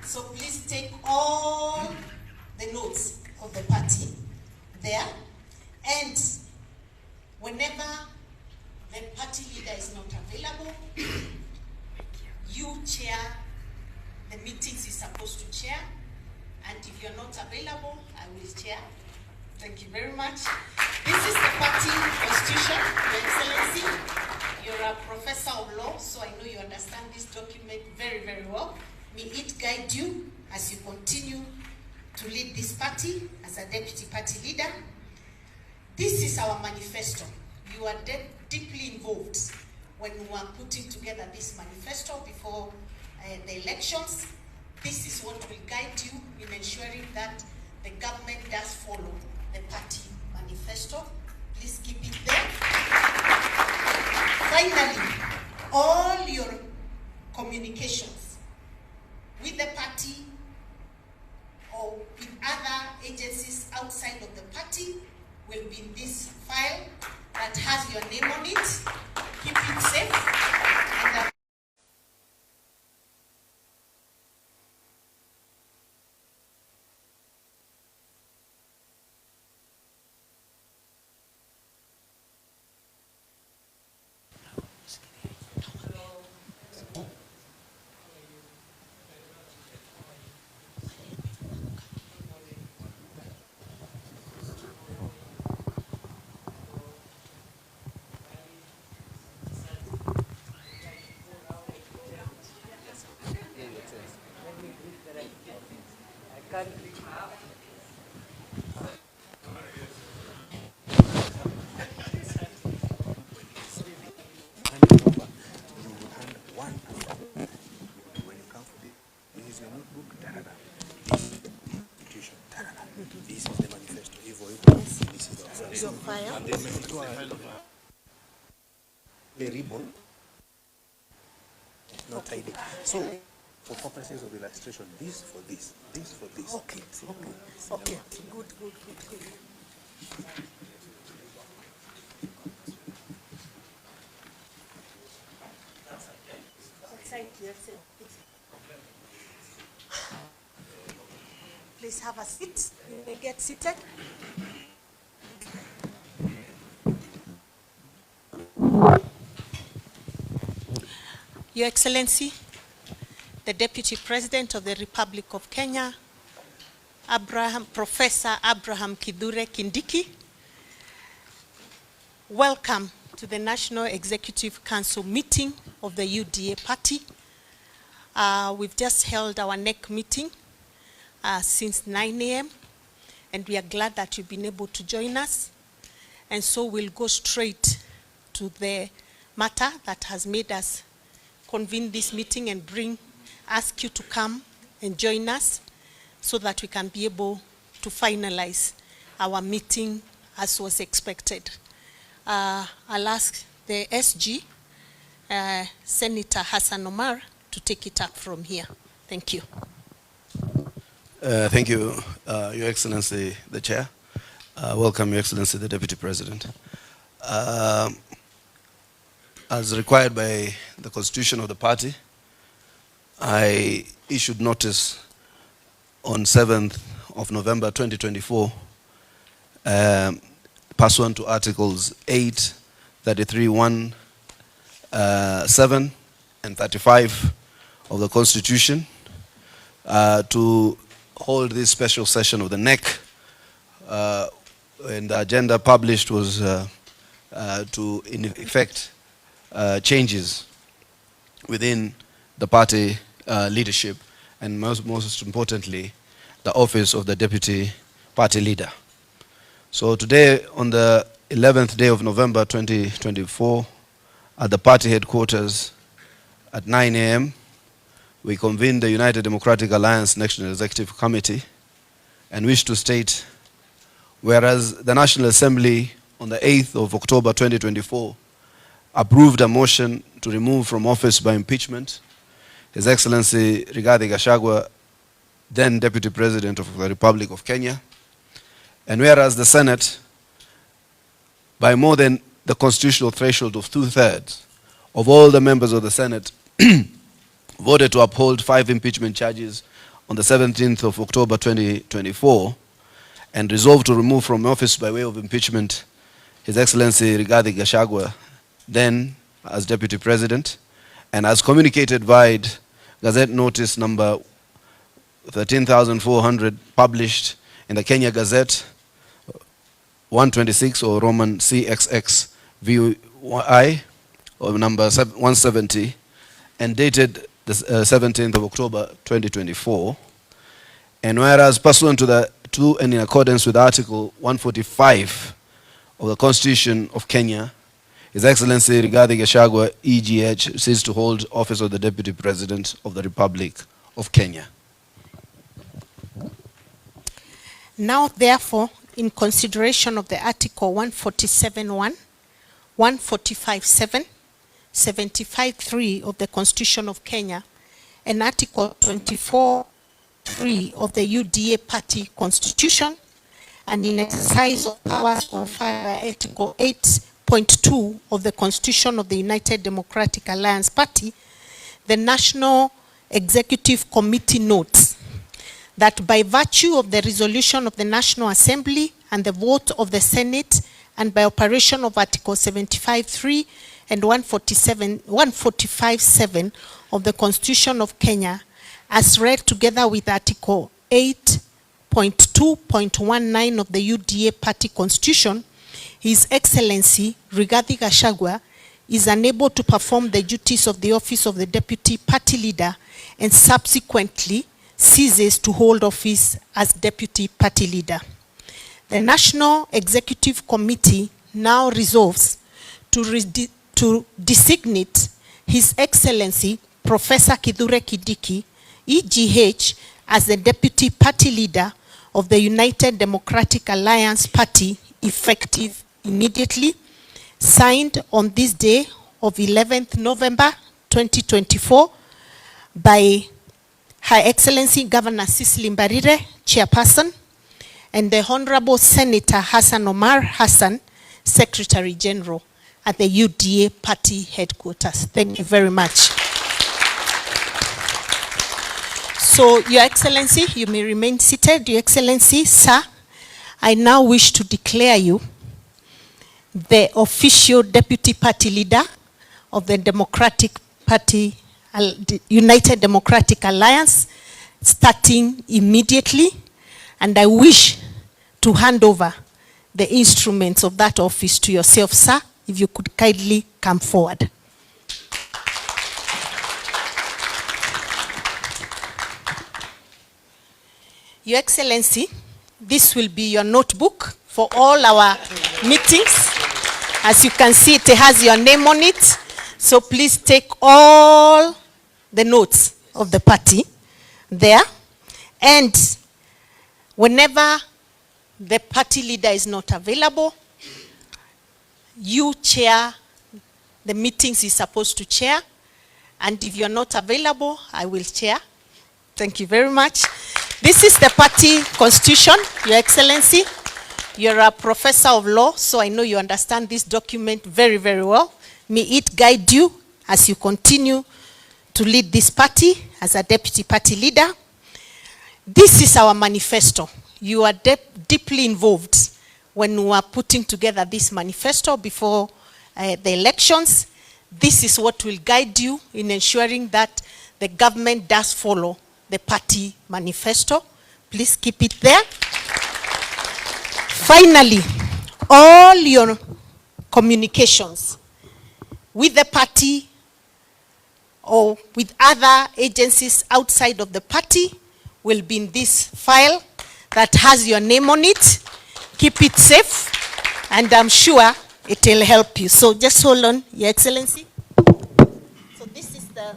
So please take all the notes of the party there. And whenever the party leader is not available, you chair the meetings you're supposed to chair. And if you're not available, I will chair. Thank you very much. This is the party constitution, Your Excellency. You're a professor of law, so I know you understand this document very, very well. May it guide you as you continue to lead this party as a deputy party leader. This is our manifesto. You are deeply involved when we are putting together this manifesto before the elections. This is what will guide you in ensuring that the government does follow the party manifesto. Please keep it there. Finally, all your communications with the party or with other agencies outside of the party will be in this file that has your name on it. Keep it safe. And This is the manifesto. This is the file. And then the ribbon is not tidy. So, for purposes of illustration, this for this, this for this. Okay, okay. Good. Thank you. Please have a seat. You may get seated. Your Excellency, the Deputy President of the Republic of Kenya, Professor Abraham Kithure Kindiki, welcome to the National Executive Council meeting of the UDA party. We've just held our NEC meeting since 9 a.m. and we are glad that you've been able to join us. And so we'll go straight to the matter that has made us convene this meeting and ask you to come and join us so that we can be able to finalize our meeting as was expected. I'll ask the SG, Senator Hassan Omar, to take it up from here. Thank you. Thank you, Your Excellency, the Chair. Welcome, Your Excellency, the Deputy President. As required by the Constitution of the party, I issued notice on 7th of November 2024, pursuant to Articles 8, 33, 1, 7, and 35 of the Constitution, to hold this special session of the NEC, and the agenda published was to, in effect, changes within the party leadership, and most importantly, the office of the Deputy Party Leader. So today, on the 11th day of November 2024, at the party headquarters at 9 a.m., we convened the United Democratic Alliance National Executive Committee and wish to state, whereas the National Assembly on the 8th of October 2024 approved a motion to remove from office by impeachment His Excellency Rigathi Gachagua, then Deputy President of the Republic of Kenya, and whereas the Senate, by more than the constitutional threshold of 2/3 of all the members of the Senate, voted to uphold 5 impeachment charges on the 17th of October 2024 and resolved to remove from office by way of impeachment His Excellency Rigathi Gachagua, then as Deputy President, and as communicated via Gazette Notice number 13,400 published in the Kenya Gazette 126 or Roman CXX VI or number 170 and dated the 17th of October 2024. And whereas pursuant to and in accordance with Article 145 of the Constitution of Kenya, His Excellency Rigathi Gachagua, EGH, ceased to hold office of the Deputy President of the Republic of Kenya. Now, therefore, in consideration of the Article 147.1, 145.7, 75.3 of the Constitution of Kenya, and Article 24.3 of the UDA Party Constitution, and in exercise of powers conferred by Article 8.2 of the Constitution of the United Democratic Alliance Party, the National Executive Committee notes that by virtue of the resolution of the National Assembly and the vote of the Senate, and by operation of Article 75.3 and 145.7 of the Constitution of Kenya, as read together with Article 8.2.19 of the UDA Party Constitution, His Excellency Rigathi Gachagua is unable to perform the duties of the office of the Deputy Party Leader and subsequently ceases to hold office as Deputy Party Leader. The National Executive Committee now resolves to designate His Excellency Professor Kithure Kindiki, EGH, as the Deputy Party Leader of the United Democratic Alliance Party, effective immediately, signed on this day of 11th November 2024 by Her Excellency Governor Cecily Mbarire, Chairperson, and the Honorable Senator Hassan Omar Hassan, Secretary General at the UDA Party Headquarters. Thank you very much. So, Your Excellency, you may remain seated. Your Excellency, sir, I now wish to declare you the official Deputy Party Leader of the Democratic Party, United Democratic Alliance, starting immediately, and I wish to hand over the instruments of that office to yourself, sir, if you could kindly come forward. Your Excellency, this will be your notebook for all our meetings. As you can see, it has your name on it, so please take all the notes of the party there, and whenever the party leader is not available, you chair the meetings he's supposed to chair, and if you're not available, I will chair. Thank you very much. This is the party constitution, Your Excellency. You're a professor of law, so I know you understand this document very, very well. May it guide you as you continue to lead this party as a deputy party leader. This is our manifesto. You are deeply involved when we are putting together this manifesto before the elections. This is what will guide you in ensuring that the government does follow the party manifesto. Please keep it there. Finally, all your communications with the party or with other agencies outside of the party will be in this file that has your name on it. Keep it safe, and I'm sure it will help you. So just hold on, Your Excellency. So this is the...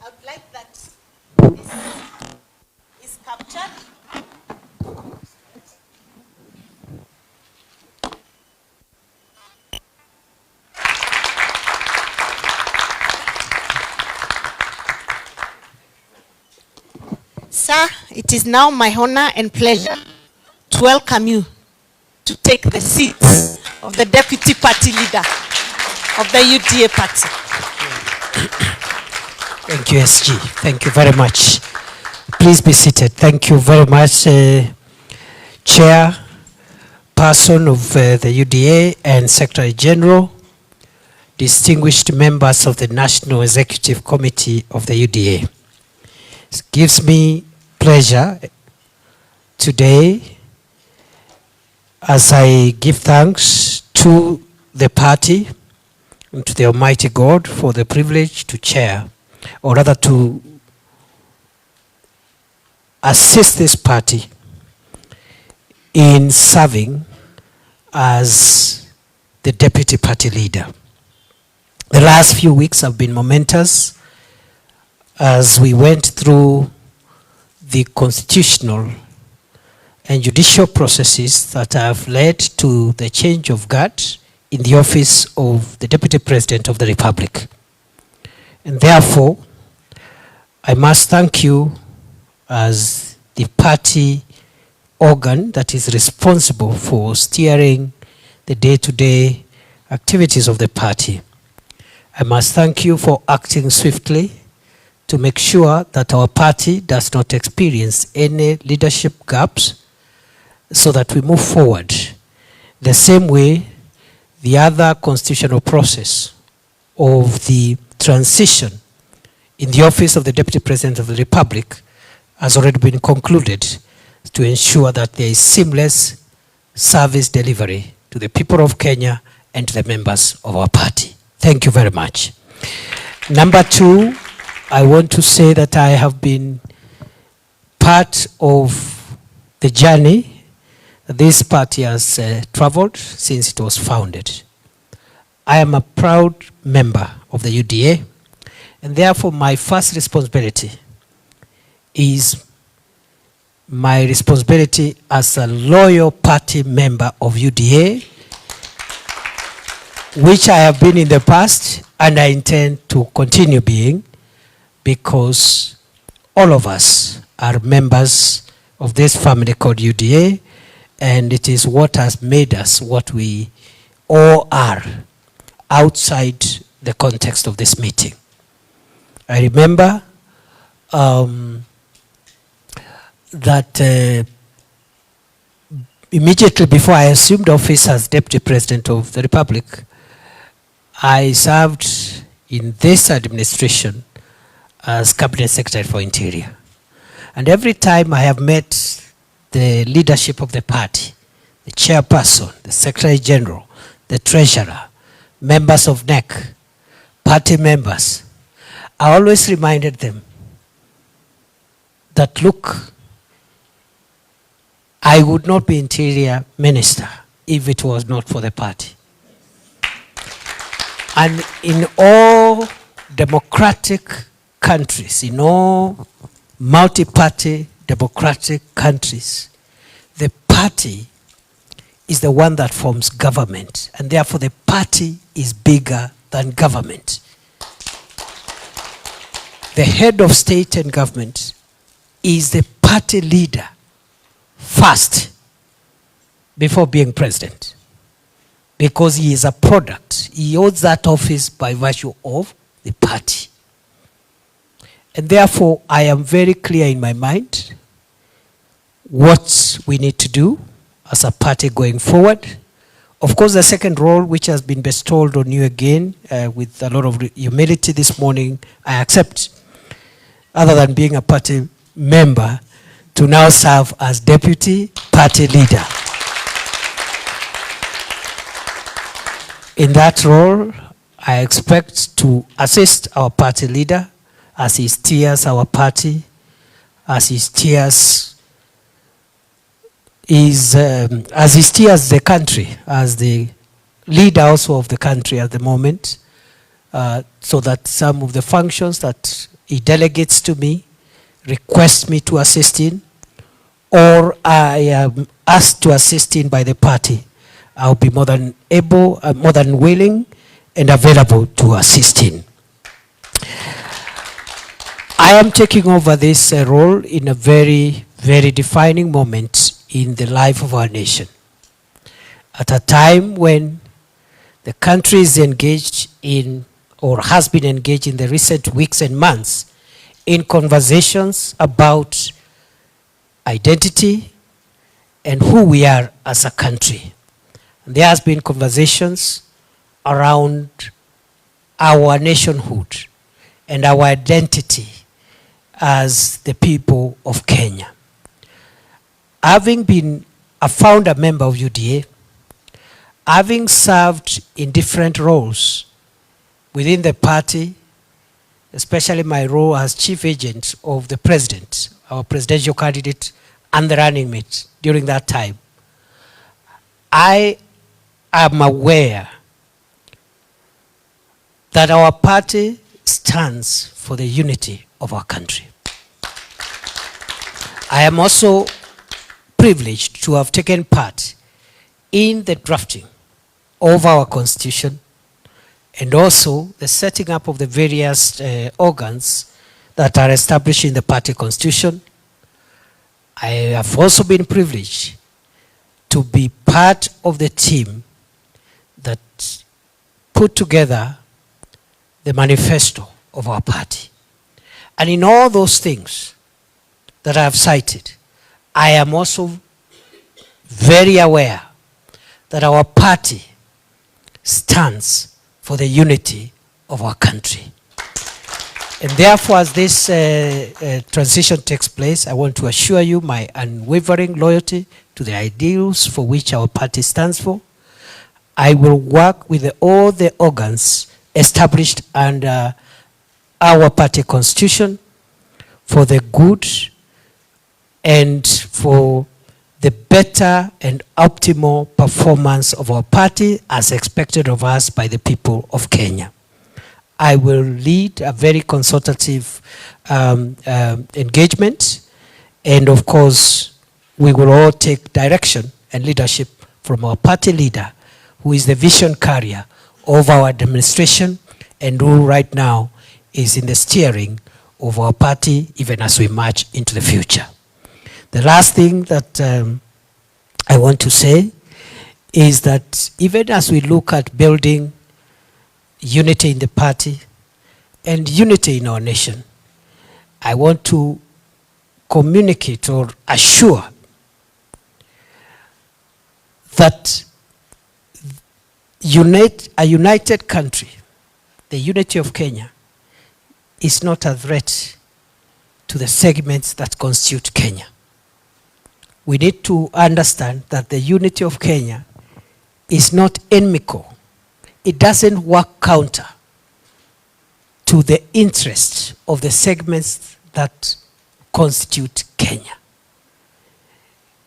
I would like that this is captured. Sir, it is now my honor and pleasure to welcome you to take the seat of the Deputy Party Leader of the UDA Party. Thank you, SG. Thank you very much. Please be seated. Thank you very much, Chairperson of the UDA and Secretary General, distinguished members of the National Executive Committee of the UDA. It gives me pleasure today as I give thanks to the party and to the Almighty God for the privilege to chair, or rather to assist this party in serving as the deputy party leader. The last few weeks have been momentous as we went through the constitutional and judicial processes that have led to the change of guard in the office of the Deputy President of the Republic. And therefore, I must thank you as the party organ that is responsible for steering the day-to-day activities of the party. I must thank you for acting swiftly to make sure that our party does not experience any leadership gaps, so that we move forward the same way the other constitutional process of the transition in the office of the Deputy President of the Republic has already been concluded, to ensure that there is seamless service delivery to the people of Kenya and to the members of our party. Thank you very much. Number two, I want to say that I have been part of the journey that this party has traveled since it was founded. I am a proud member of the UDA, and therefore my first responsibility is my responsibility as a loyal party member of UDA, which I have been in the past and I intend to continue being, because all of us are members of this family called UDA, and it is what has made us what we all are outside the context of this meeting. I remember that immediately before I assumed office as Deputy President of the Republic, I served in this administration as Cabinet Secretary for Interior. And every time I have met the leadership of the party, the chairperson, the Secretary General, the Treasurer, members of NEC, party members, I always reminded them that, look, I would not be Interior Minister if it was not for the party. And in all democratic countries, in all multi-party democratic countries, the party is the one that forms government, and therefore the party is bigger than government. The head of state and government is the party leader first before being president, because he is a product. He holds that office by virtue of the party. And therefore, I am very clear in my mind what we need to do as a party going forward. Of course, the second role, which has been bestowed on you again with a lot of humility this morning, I accept, other than being a party member, to now serve as deputy party leader. In that role, I expect to assist our party leader as he steers our party, as he steers the country, as the leader also of the country at the moment, so that some of the functions that he delegates to me, requests me to assist in, or I am asked to assist in by the party, I'll be more than able, more than willing and available to assist in. I am taking over this role in a very, very defining moment in the life of our nation. At a time when the country is engaged in or has been engaged in the recent weeks and months in conversations about identity and who we are as a country. There has been conversations around our nationhood and our identity as the people of Kenya. Having been a founder member of UDA, having served in different roles within the party, especially my role as chief agent of the president, our presidential candidate and the running mate during that time, I am aware that our party stands for the unity of our country. I am also privileged to have taken part in the drafting of our constitution and also the setting up of the various organs that are established in the party constitution. I have also been privileged to be part of the team that put together the manifesto of our party. And in all those things that I have cited, I am also very aware that our party stands for the unity of our country. And therefore, as this transition takes place, I want to assure you my unwavering loyalty to the ideals for which our party stands for. I will work with all the organs established under our party constitution for the good and for the better and optimal performance of our party as expected of us by the people of Kenya. I will lead a very consultative engagement, and of course we will all take direction and leadership from our party leader, who is the vision carrier of our administration and who right now is in the steering of our party even as we march into the future. The last thing that I want to say is that even as we look at building unity in the party and unity in our nation, I want to communicate or assure that a united country, the unity of Kenya, is not a threat to the segments that constitute Kenya. We need to understand that the unity of Kenya is not inimical. It doesn't work counter to the interests of the segments that constitute Kenya.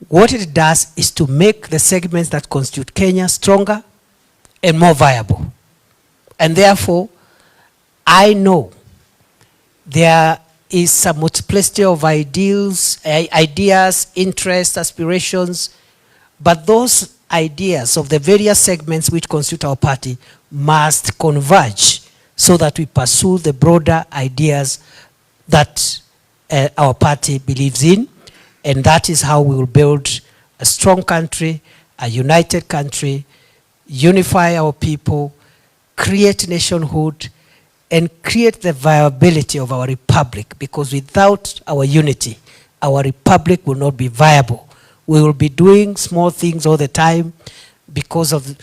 What it does is to make the segments that constitute Kenya stronger and more viable. And therefore, I know there is some multiplicity of ideas, interests, aspirations, but those ideas of the various segments which constitute our party must converge so that we pursue the broader ideas that our party believes in, and that is how we will build a strong country, a united country, unify our people, create nationhood, and create the viability of our republic, because without our unity, our republic will not be viable. We will be doing small things all the time because of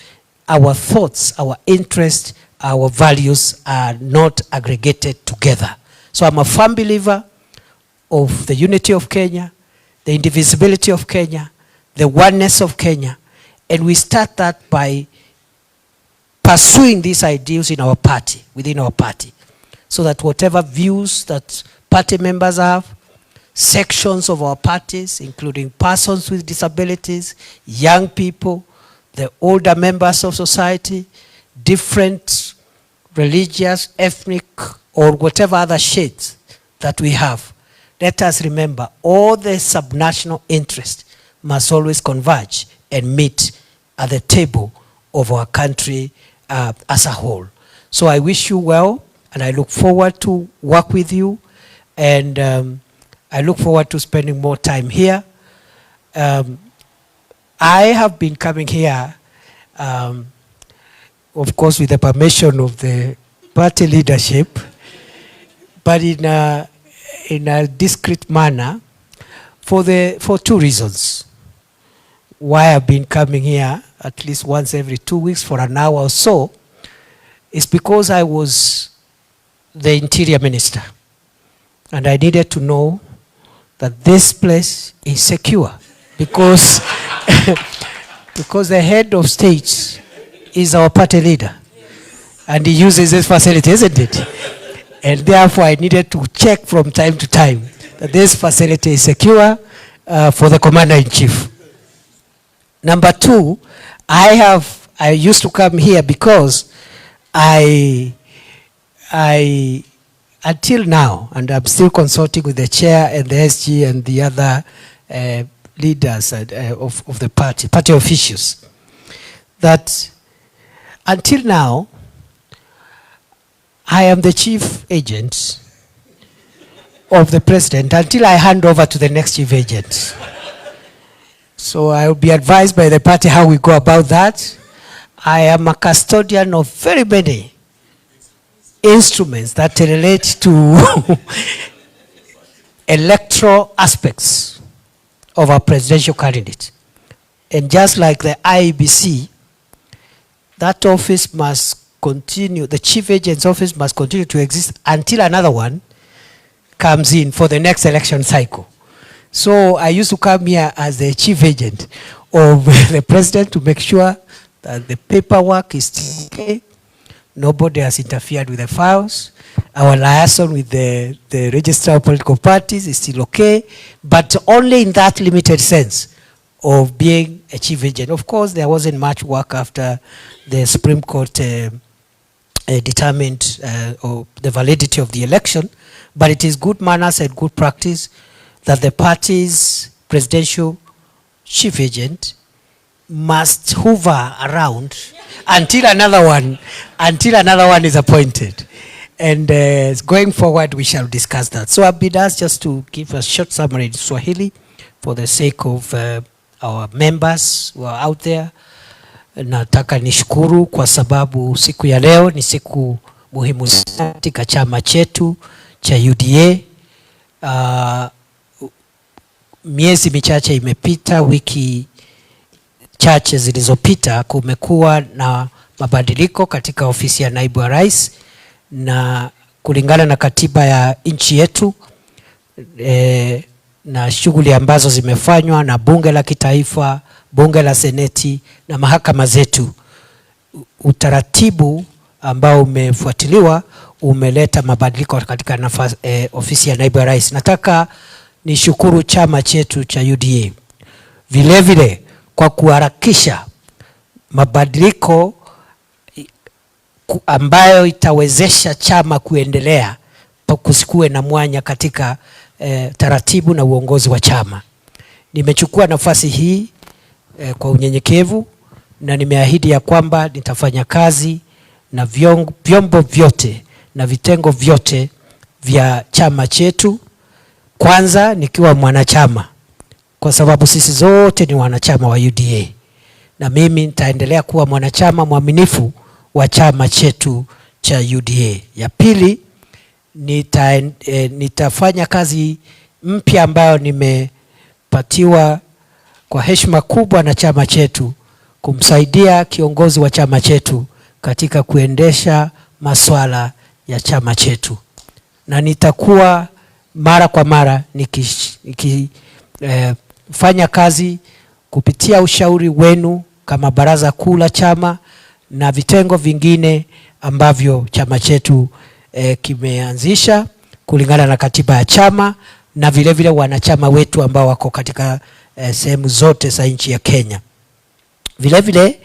our thoughts, our interests, our values are not aggregated together. So I'm a firm believer of the unity of Kenya, the indivisibility of Kenya, the oneness of Kenya, and we start that by pursuing these ideals in our party, within our party, so that whatever views that party members have, sections of our parties, including persons with disabilities, young people, the older members of society, different religious, ethnic, or whatever other shades that we have, let us remember all the subnational interests must always converge and meet at the table of our country as a whole. So I wish you well, and I look forward to work with you, and I look forward to spending more time here. I have been coming here, of course, with the permission of the party leadership, but in a discreet manner, for two reasons. Why I've been coming here at least once every 2 weeks for an hour or so is because I was the Interior Minister, and I needed to know that this place is secure, because because the head of state is our party leader, and he uses this facility, isn't it? And therefore I needed to check from time to time that this facility is secure for the Commander-in-Chief. Number two, I used to come here because I until now, and I'm still consulting with the chair and the SG and the other leaders of the party officials, that until now, I am the chief agent of the president until I hand over to the next chief agent. So I will be advised by the party how we go about that. I am a custodian of very many instruments that relate to electoral aspects of a presidential candidate. And just like the IEBC, that office must continue, the chief agent's office must continue to exist until another one comes in for the next election cycle. So I used to come here as the chief agent of the president to make sure that the paperwork is still okay. Nobody has interfered with the files. Our liaison with the registrar of political parties is still okay, but only in that limited sense of being a chief agent. Of course, there wasn't much work after the Supreme Court determined the validity of the election, but it is good manners and good practice that the party's presidential chief agent must hover around until another one is appointed. And going forward, we shall discuss that. So I've been asked just to give a short summary in Swahili for the sake of our members who are out there. Nataka nishukuru kwa sababu siku ya leo ni siku muhimu sana katika chama chetu cha UDA. Miezi michache imepita, wiki chache zilizopita, kumekuwa na mabadiliko katika ofisi ya naibu wa rais, na kulingana na katiba ya nchi yetu na shughuli ambazo zimefanywa na bunge la kitaifa, bunge la seneti na mahakama zetu, utaratibu ambao umefuatiliwa umeleta mabadiliko katika nafasi ofisi ya naibu wa rais. Nataka nishukuru chama chetu cha UDA vile vile kwa kuharakisha mabadiliko ambayo itawezesha chama kuendelea, kusikue na mwanya katika taratibu na uongozi wa chama. Nimechukua nafasi hii kwa unyenyekevu, na nimeahidi ya kwamba nitafanya kazi na vyombo vyote na vitengo vyote vya chama chetu, kwanza nikiwa mwanachama, kwa sababu sisi zote ni wanachama wa UDA, na mimi nitaendelea kuwa mwanachama mwaminifu wa chama chetu cha UDA. Ya pili, nitafanya kazi mpya ambayo nimepatiwa kwa heshima kubwa na chama chetu, kumsaidia kiongozi wa chama chetu katika kuendesha masuala ya chama chetu, na nitakuwa mara kwa mara nikifanya kazi kupitia ushauri wenu kama baraza kuu la chama na vitengo vingine ambavyo chama chetu kimeanzisha kulingana na katiba ya chama, na vile vile wanachama wetu ambao wako katika sehemu zote za nchi ya Kenya. Vile vile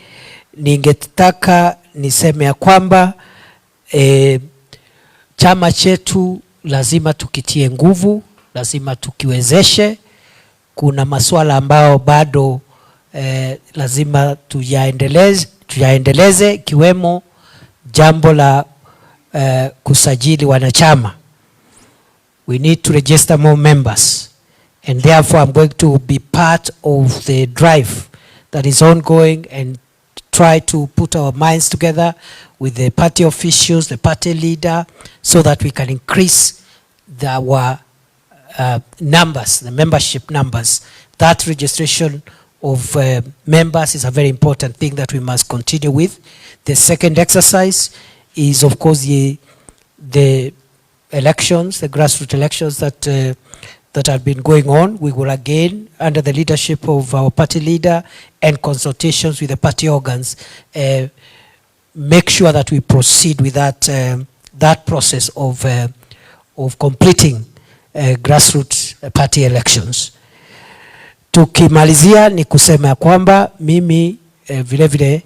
ningetaka niseme ya kwamba chama chetu lazima tukitie nguvu, lazima tukiwezeshe. Kuna masuala ambao bado lazima tuyaendeleze, ikiwemo jambo la kusajili wanachama. We need to register more members, and therefore I'm going to be part of the drive that is ongoing and try try to put our minds together with the party officials, the party leader, so that we can increase our numbers, the membership numbers. That registration of members is a very important thing that we must continue with. The second exercise is, of course, the elections, the grassroots elections that have been going on. We will again, under the leadership of our party leader and consultations with the party organs, make sure that we proceed with that process of completing grassroots party elections. Tukimalizia ni kusema ya kwamba mimi vile vile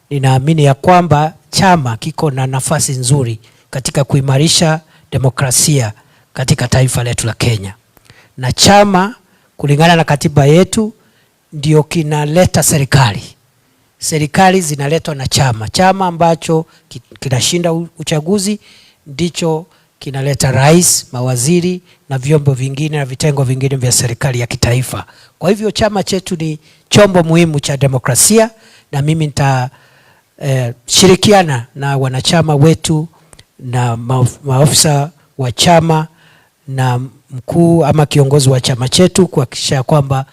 ninaamini ya kwamba chama kiko na nafasi nzuri katika kuimarisha demokrasia katika taifa letu la Kenya. Na chama kulingana na katiba yetu ndio kinaleta serikali. Serikali zinaletwa na chama. Chama ambacho kinashinda uchaguzi ndicho kinaleta rais, mawaziri na vyombo vingine na vitengo vingine vya serikali ya kitaifa. Kwa hivyo chama chetu ni chombo muhimu cha demokrasia, na mimi shirikiana na wanachama wetu na maafisa wa chama na mkuu ama kiongozi wa chama chetu kuhakikisha kwamba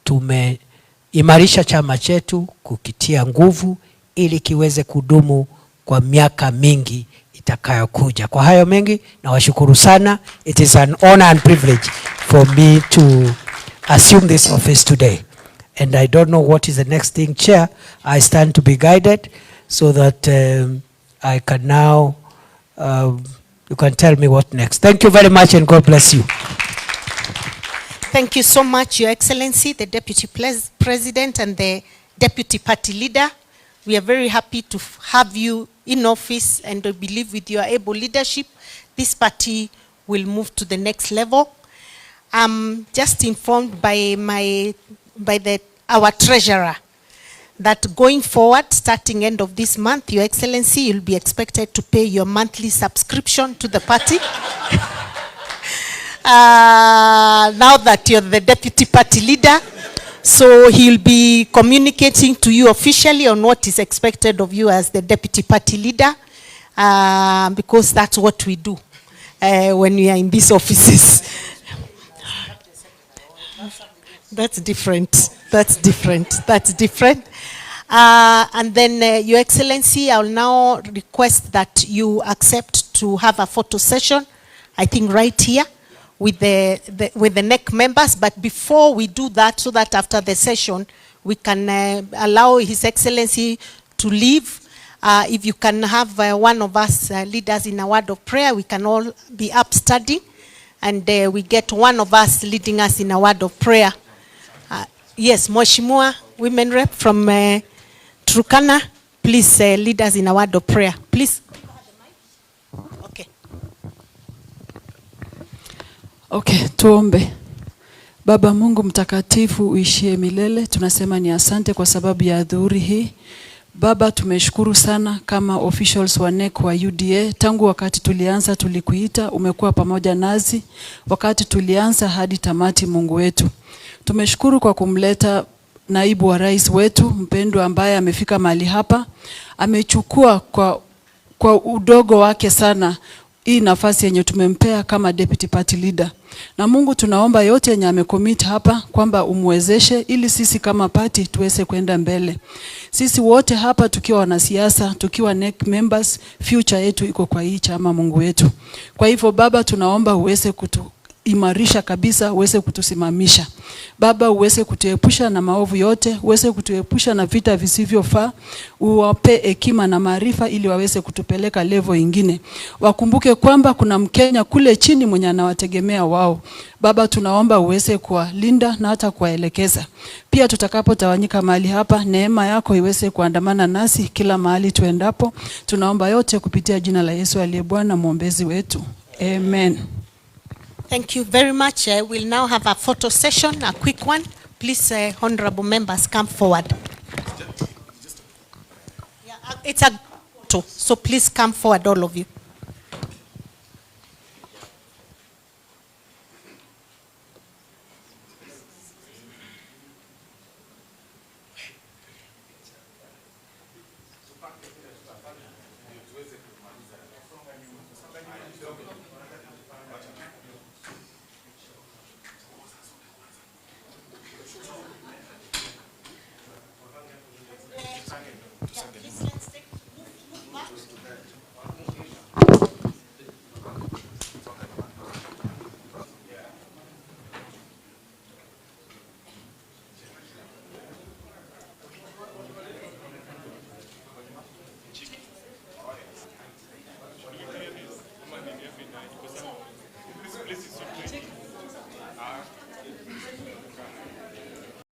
tumeimarisha chama chetu, kukitia nguvu ili kiweze kudumu kwa miaka mingi itakayokuja. Kwa hayo mengi na washukuru sana. It is an honor and privilege for me to assume this office today. And I don't know what is the next thing, Chair. I stand to be guided so that I can now, you can tell me what next. Thank you very much and God bless you. Thank you so much, Your Excellency, the Deputy President and the Deputy Party Leader. We are very happy to have you in office, and I believe with your able leadership, this party will move to the next level. I'm just informed by our treasurer that going forward, starting end of this month, Your Excellency, you'll be expected to pay your monthly subscription to the party. Now that you're the Deputy Party Leader, so he'll be communicating to you officially on what is expected of you as the Deputy Party Leader, because that's what we do when we are in these offices. That's different. That's different. That's different. And then, Your Excellency, I'll now request that you accept to have a photo session, I think right here, with the NEC members. But before we do that, so that after the session, we can allow His Excellency to leave. If you can have one of us leaders in a word of prayer, we can all be up studying, and we get one of us leading us in a word of prayer. Yes, Mheshimiwa Women Rep from Turkana, please lead us in a word of prayer. Please. Okay. Okay, tuombe. Baba Mungu mtakatifu uishie milele, tunasema ni asante kwa sababu ya adhuhuri hii. Baba, tumeshukuru sana kama officials wa NEC wa UDA. Tangu wakati tulianza tulikuita, umekuwa pamoja nazi wakati tulianza hadi tamati. Mungu wetu, tumeshukuru kwa kumleta naibu wa rais wetu mpendwa ambaye amefika mahali hapa. Amechukua kwa udogo wake sana hii nafasi yenye tumempea kama Deputy Party Leader. Na Mungu tunaomba yote yenye amecommit hapa kwamba umwezeshe ili sisi kama party tuweze kwenda mbele. Sisi wote hapa tukiwa wanasiasa, tukiwa NEC members, future yetu iko kwa hii chama, Mungu wetu. Kwa hivyo Baba, tunaomba uweze imarisha kabisa, uweze kutusimamisha. Baba, uweze kutuepusha na maovu yote, uweze kutuepusha na vita visivyofaa, uwape hekima na maarifa ili waweze kutupeleka level ingine. Wakumbuke kwamba kuna Mkenya kule chini mwenye anawategemea wao. Baba, tunaomba uweze kuwalinda na hata kuwaelekeza. Pia tutakapotawanyika mahali hapa, neema yako iweze kuandamana nasi kila mahali tuendapo. Tunaomba yote kupitia jina la Yesu aliye Bwana mwombezi wetu. Amen. Thank you very much. We'll now have a photo session, a quick one. Please, honorable members, come forward. Yeah, it's a photo, so please come forward, all of you.